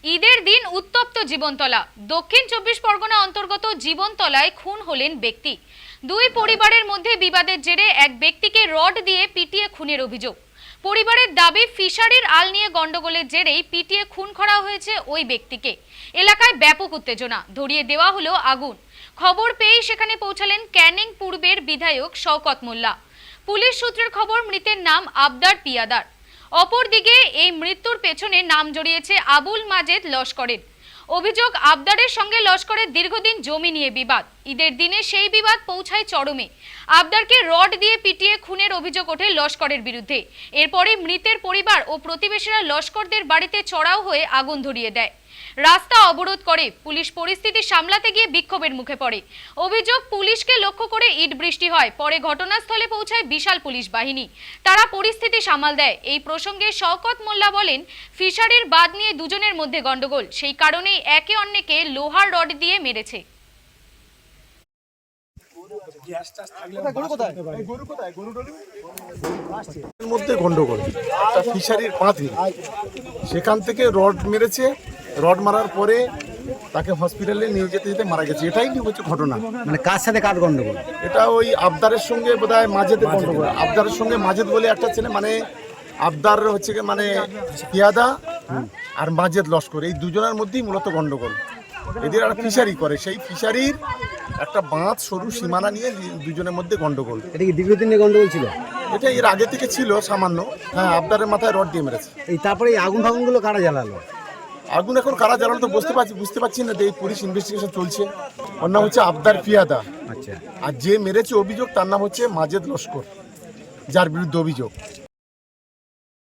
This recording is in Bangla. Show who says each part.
Speaker 1: ঈদের দিন উত্তপ্ত জীবনতলা। দক্ষিণ 24 পরগনা অন্তর্গত জীবনতলায় খুন হলেন ব্যক্তি। দুই পরিবারের মধ্যে বিবাদের জেরে এক ব্যক্তিকে রড দিয়ে পিটিয়ে খুনের অভিযোগ। পরিবারের দাবি ফিশারির আল নিয়ে গন্ডগোলের জেরেই পিটিয়ে খুন করা হয়েছে ওই ব্যক্তিকে। এলাকায় ব্যাপক উত্তেজনা, ধরিয়ে দেওয়া হলো আগুন। খবর পেয়েই সেখানে পৌঁছালেন ক্যানিং পূর্বের বিধায়ক শওকত মোল্লা। পুলিশ সূত্রের খবর, মৃতের নাম আবদার পিয়াদার। অপরদিকে এই মৃত্যুর পেছনে নাম জড়িয়েছে আবুল মাজেদ লস্করের। অভিযোগ, আবদারের সঙ্গে লস্করের দীর্ঘদিন জমি নিয়ে বিবাদ। ঈদের দিনে সেই বিবাদ পৌঁছায় চরমে। আবদারকে রড দিয়ে পিটিয়ে খুনের অভিযোগ ওঠে লস্করের বিরুদ্ধে। এরপরে মৃতের পরিবার ও প্রতিবেশীরা লস্করদের বাড়িতে চড়াও হয়ে আগুন ধরিয়ে দেয়। রাস্তা অবরোধ করে পুলিশ। পরিস্থিতি সামলাতে গিয়ে বিক্ষোভের মুখে পড়ে। অভিযোগ, পুলিশকে লক্ষ্য করে ইট বৃষ্টি হয়। পরে ঘটনাস্থলে পৌঁছায় বিশাল পুলিশ বাহিনী। তারা পরিস্থিতি সামাল দেয়। এই প্রসঙ্গে শওকত মোল্লা বলেন, ফিশারির বাঁধ নিয়ে দুজনের মধ্যে গন্ডগোল, সেই কারণেই একে অন্যকে লোহার রড দিয়ে মেরেছে।
Speaker 2: মধ্যে গন্ডগোল, একটা ফিশারির পাঁতি, সেখান থেকে রড মেরেছে। রড মারার পরে তাকে হসপিটালে নিয়ে যেতে যেতে মারা গেছে। এটাই হচ্ছে ঘটনা।
Speaker 3: মানে কার সাথে কার গন্ডগোল?
Speaker 2: এটা ওই আবদারের সঙ্গে বোধহয় মাজেদের গন্ডগোল। আবদারের সঙ্গে মাজেদ বলে একটা ছেলে, মানে আবদার হচ্ছে মানে পিয়াদা আর মাজেদ লস্কর, এই দুজনের মধ্যেই মূলত গন্ডগোল। এদের একটা ফিশারি করে, সেই ফিশারির একটা বাঁধ সরু সীমানা নিয়ে দুজনের মধ্যে গন্ডগোল।
Speaker 3: এটা কি দীর্ঘদিনের গন্ডগোল ছিল?
Speaker 2: এটা এর আগে থেকে ছিল সামান্য। হ্যাঁ, আবদারের মাথায় রড দিয়ে মেরেছে।
Speaker 3: এই তারপরে এই আগুন ফাগুনগুলো কারা জ্বালালো?
Speaker 2: আগুন এখন কারা জ্বালানো তো বুঝতে পারছি না। এই পুলিশ ইনভেস্টিগেশন চলছে। ওর নাম হচ্ছে আবদার পিয়াদা।
Speaker 3: আচ্ছা।
Speaker 2: আর যে মেরেছে অভিযোগ, তার নাম হচ্ছে মাজেদ লস্কর, যার বিরুদ্ধে অভিযোগ।